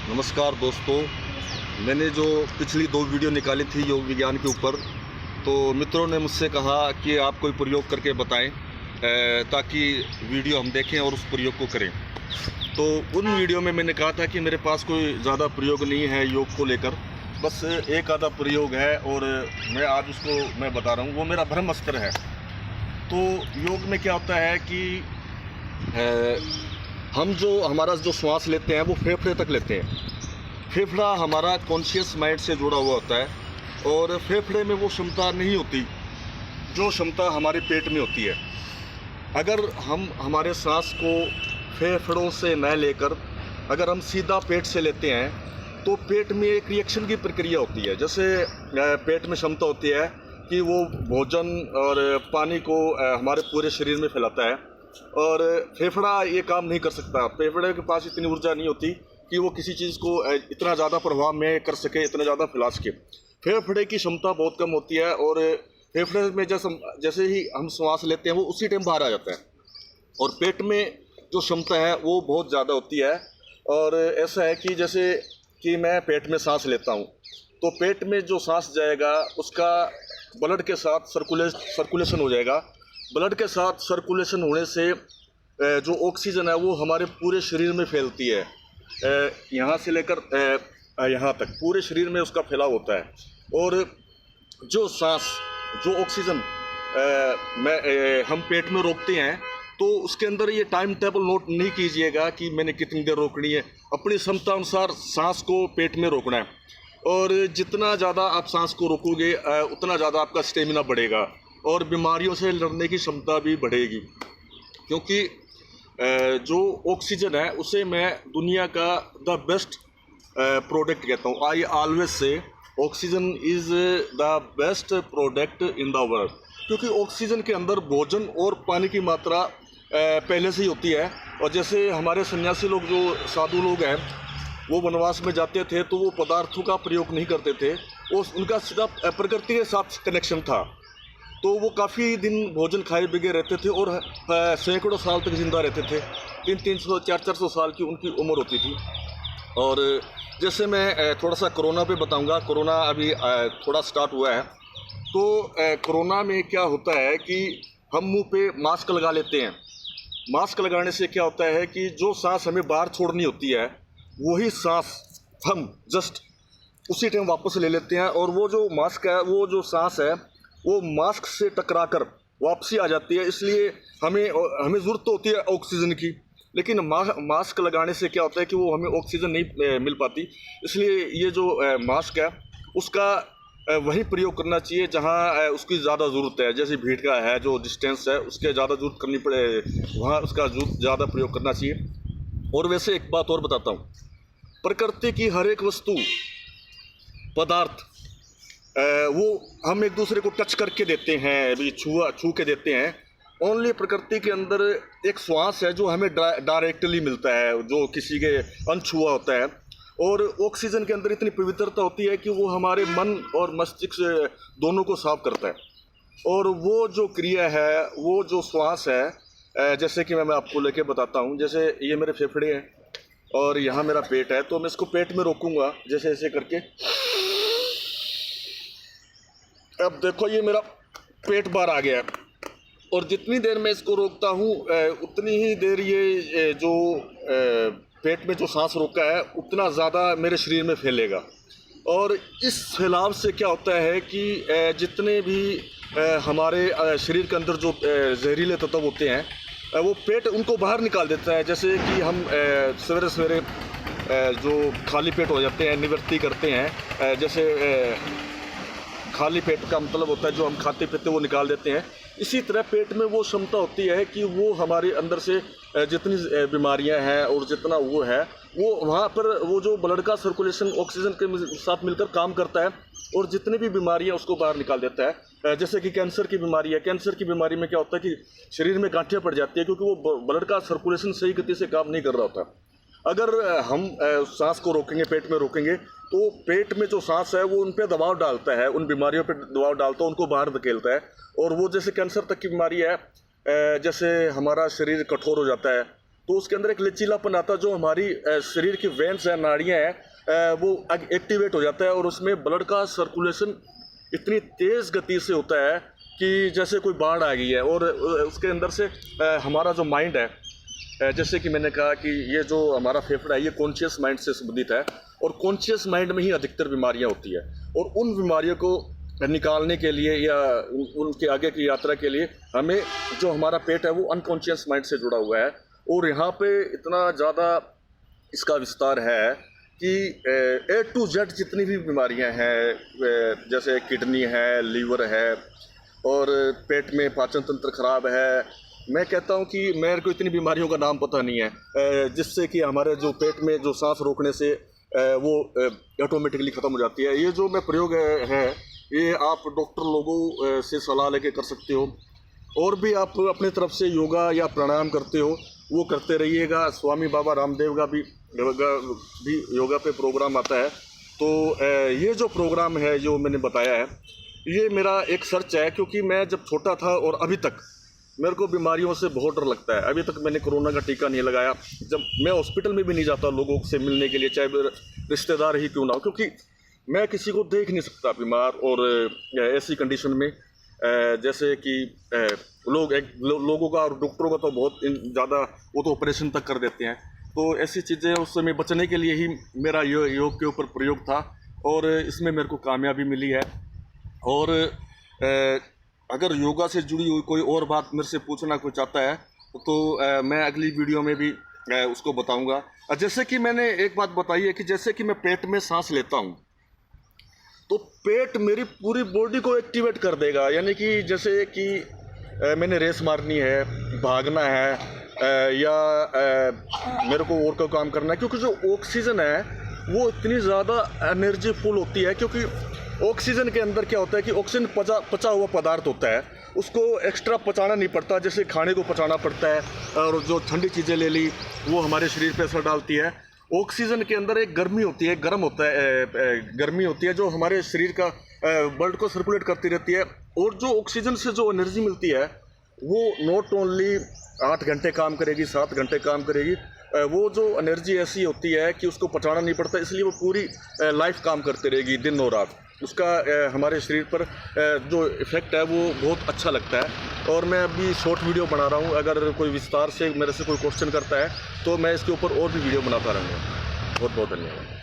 नमस्कार दोस्तों। मैंने जो पिछली 2 वीडियो निकाली थी योग विज्ञान के ऊपर, तो मित्रों ने मुझसे कहा कि आप कोई प्रयोग करके बताएं ताकि वीडियो हम देखें और उस प्रयोग को करें। तो उन वीडियो में मैंने कहा था कि मेरे पास कोई ज़्यादा प्रयोग नहीं है योग को लेकर, बस एक आधा प्रयोग है और मैं आज उसको बता रहा हूँ। वो मेरा ब्रह्मास्त्र है। तो योग में क्या होता है कि हम हमारा जो श्वास लेते हैं वो फेफड़े तक लेते हैं। फेफड़ा हमारा कॉन्शियस माइंड से जुड़ा हुआ होता है और फेफड़े में वो क्षमता नहीं होती जो क्षमता हमारे पेट में होती है। अगर हम हमारे सांस को फेफड़ों से न लेकर अगर हम सीधा पेट से लेते हैं तो पेट में एक रिएक्शन की प्रक्रिया होती है। जैसे पेट में क्षमता होती है कि वो भोजन और पानी को हमारे पूरे शरीर में फैलाता है, और फेफड़ा ये काम नहीं कर सकता। फेफड़े के पास इतनी ऊर्जा नहीं होती कि वो किसी चीज़ को इतना ज़्यादा प्रभाव में कर सके, इतना ज़्यादा फैला सके। फेफड़े की क्षमता बहुत कम होती है और फेफड़े में जैसे ही हम सांस लेते हैं वो उसी टाइम बाहर आ जाता है। और पेट में जो क्षमता है वो बहुत ज़्यादा होती है। और ऐसा है कि जैसे कि मैं पेट में सांस लेता हूँ तो पेट में जो सांस जाएगा उसका ब्लड के साथ सर्कुलेशन हो जाएगा। ब्लड के साथ सर्कुलेशन होने से जो ऑक्सीजन है वो हमारे पूरे शरीर में फैलती है। यहाँ से लेकर यहाँ तक पूरे शरीर में उसका फैलाव होता है। और जो ऑक्सीजन हम पेट में रोकते हैं तो उसके अंदर ये टाइम टेबल नोट नहीं कीजिएगा कि मैंने कितनी देर रोकनी है। अपनी क्षमता अनुसार सांस को पेट में रोकना है, और जितना ज़्यादा आप सांस को रोकोगे उतना ज़्यादा आपका स्टेमिना बढ़ेगा और बीमारियों से लड़ने की क्षमता भी बढ़ेगी। क्योंकि जो ऑक्सीजन है उसे मैं दुनिया का द बेस्ट प्रोडक्ट कहता हूँ। I always say oxygen is the best product in the world, क्योंकि ऑक्सीजन के अंदर भोजन और पानी की मात्रा पहले से ही होती है। और जैसे हमारे सन्यासी लोग, जो साधु लोग हैं, वो वनवास में जाते थे तो वो पदार्थों का प्रयोग नहीं करते थे, वो उनका सीधा प्रकृति के साथ कनेक्शन था। तो वो काफ़ी दिन भोजन खाए बिगे रहते थे और सैकड़ों साल तक जिंदा रहते थे। 300 400 साल की उनकी उम्र होती थी। और जैसे मैं थोड़ा सा कोरोना पे बताऊंगा। कोरोना अभी थोड़ा स्टार्ट हुआ है। तो कोरोना में क्या होता है कि हम मुंह पे मास्क लगा लेते हैं। मास्क लगाने से क्या होता है कि जो सांस हमें बाहर छोड़नी होती है वही सांस हम जस्ट उसी टाइम वापस ले लेते हैं, और वो जो मास्क है, वो जो सांस है, वो मास्क से टकराकर वापसी आ जाती है। इसलिए हमें ज़रूरत तो होती है ऑक्सीजन की, लेकिन मास्क लगाने से क्या होता है कि वो हमें ऑक्सीजन नहीं मिल पाती। इसलिए ये जो मास्क है उसका वही प्रयोग करना चाहिए जहाँ उसकी ज़्यादा ज़रूरत है। जैसे भीड़ का है, जो डिस्टेंस है उसके ज़्यादा ज़रूरत करनी पड़े, वहाँ उसका ज़्यादा प्रयोग करना चाहिए। और वैसे एक बात और बताता हूँ, प्रकृति की हर एक वस्तु, पदार्थ, वो हम एक दूसरे को टच करके देते हैं, अभी छू के देते हैं। ओनली प्रकृति के अंदर एक श्वास है जो हमें डायरेक्टली मिलता है, जो किसी के अनछुआ होता है। और ऑक्सीजन के अंदर इतनी पवित्रता होती है कि वो हमारे मन और मस्तिष्क दोनों को साफ करता है। और वो जो क्रिया है, वो जो श्वास है, जैसे कि मैं आपको लेके बताता हूँ। जैसे ये मेरे फेफड़े हैं और यहाँ मेरा पेट है, तो मैं इसको पेट में रोकूंगा जैसे ऐसे करके। अब देखो ये मेरा पेट बाहर आ गया है, और जितनी देर मैं इसको रोकता हूँ उतनी ही देर ये जो पेट में जो सांस रोका है उतना ज़्यादा मेरे शरीर में फैलेगा। और इस फैलाव से क्या होता है कि जितने भी हमारे शरीर के अंदर जो जहरीले तत्व होते हैं वो पेट उनको बाहर निकाल देता है। जैसे कि हम सवेरे सवेरे जो खाली पेट हो जाते हैं, निवृत्ति करते हैं, जैसे खाली पेट का मतलब होता है जो हम खाते पीते वो निकाल देते हैं। इसी तरह पेट में वो क्षमता होती है कि वो हमारे अंदर से जितनी बीमारियां हैं और जितना वो है, वो वहाँ पर वो जो ब्लड का सर्कुलेशन ऑक्सीजन के साथ मिलकर काम करता है और जितनी भी बीमारियां उसको बाहर निकाल देता है। जैसे कि कैंसर की बीमारी है। कैंसर की बीमारी में क्या होता है कि शरीर में गांठें पड़ जाती है, क्योंकि वो ब्लड का सर्कुलेशन सही गति से काम नहीं कर रहा होता। अगर हम सांस को रोकेंगे, पेट में रोकेंगे, तो पेट में जो सांस है वो उन पे दबाव डालता है, उन बीमारियों पे दबाव डालता है, उनको बाहर धकेलता है। और वो जैसे कैंसर तक की बीमारी है, जैसे हमारा शरीर कठोर हो जाता है तो उसके अंदर एक लचीलापन आता है, जो हमारी शरीर की वेन्स हैं, नाड़ियाँ हैं, वो एक्टिवेट हो जाता है और उसमें ब्लड का सर्कुलेशन इतनी तेज़ गति से होता है कि जैसे कोई बाढ़ आ गई है। और उसके अंदर से हमारा जो माइंड है, जैसे कि मैंने कहा कि ये जो हमारा फेफड़ा है ये कॉन्शियस माइंड से संबंधित है, और कॉन्शियस माइंड में ही अधिकतर बीमारियां होती है। और उन बीमारियों को निकालने के लिए या उनके आगे की यात्रा के लिए हमें जो हमारा पेट है वो अनकॉन्शियस माइंड से जुड़ा हुआ है। और यहाँ पे इतना ज़्यादा इसका विस्तार है कि A to Z जितनी भी बीमारियां हैं, जैसे किडनी है, लीवर है, और पेट में पाचन तंत्र खराब है। मैं कहता हूं कि मेरे को इतनी बीमारियों का नाम पता नहीं है, जिससे कि हमारे जो पेट में जो सांस रोकने से वो ऑटोमेटिकली ख़त्म हो जाती है। ये जो मैं प्रयोग है ये आप डॉक्टर लोगों से सलाह लेके कर सकते हो, और भी आप अपने तरफ से योगा या प्राणायाम करते हो वो करते रहिएगा। स्वामी बाबा रामदेव का भी योगा पे प्रोग्राम आता है। तो ये जो प्रोग्राम है जो मैंने बताया है ये मेरा एक सर्च है, क्योंकि मैं जब छोटा था और अभी तक मेरे को बीमारियों से बहुत डर लगता है। अभी तक मैंने कोरोना का टीका नहीं लगाया। जब मैं हॉस्पिटल में भी नहीं जाता लोगों से मिलने के लिए, चाहे मेरे रिश्तेदार ही क्यों ना हो, क्योंकि मैं किसी को देख नहीं सकता बीमार। और ऐसी कंडीशन में जैसे कि लोगों का और डॉक्टरों का तो बहुत ज़्यादा, वो तो ऑपरेशन तक कर देते हैं। तो ऐसी चीज़ें उससे मैं बचने के लिए ही मेरा योग के ऊपर प्रयोग था, और इसमें मेरे को कामयाबी मिली है। और अगर योगा से जुड़ी हुई कोई और बात मेरे से पूछना कोई चाहता है तो मैं अगली वीडियो में भी उसको बताऊंगा। जैसे कि मैंने एक बात बताई है कि जैसे कि मैं पेट में सांस लेता हूं तो पेट मेरी पूरी बॉडी को एक्टिवेट कर देगा। यानी कि जैसे कि मैंने रेस मारनी है, भागना है, या मेरे को और कोई काम करना है, क्योंकि जो ऑक्सीजन है वो इतनी ज़्यादा एनर्जी फुल होती है। क्योंकि ऑक्सीजन के अंदर क्या होता है कि ऑक्सीजन पचा हुआ पदार्थ होता है, उसको एक्स्ट्रा पचाना नहीं पड़ता, जैसे खाने को पचाना पड़ता है। और जो ठंडी चीज़ें ले ली वो हमारे शरीर पे असर डालती है। ऑक्सीजन के अंदर एक गर्मी होती है, गर्म होता है, गर्मी होती है जो हमारे शरीर का ब्लड को सर्कुलेट करती रहती है। और जो ऑक्सीजन से जो एनर्जी मिलती है वो नॉट ओनली 8 घंटे काम करेगी, 7 घंटे काम करेगी, वो जो एनर्जी ऐसी होती है कि उसको पचाना नहीं पड़ता, इसलिए वो पूरी लाइफ काम करती रहेगी दिन और रात। उसका हमारे शरीर पर जो इफ़ेक्ट है वो बहुत अच्छा लगता है। और मैं अभी शॉर्ट वीडियो बना रहा हूँ, अगर कोई विस्तार से मेरे से कोई क्वेश्चन करता है तो मैं इसके ऊपर और भी वीडियो बनाता रहूँगा। बहुत बहुत धन्यवाद।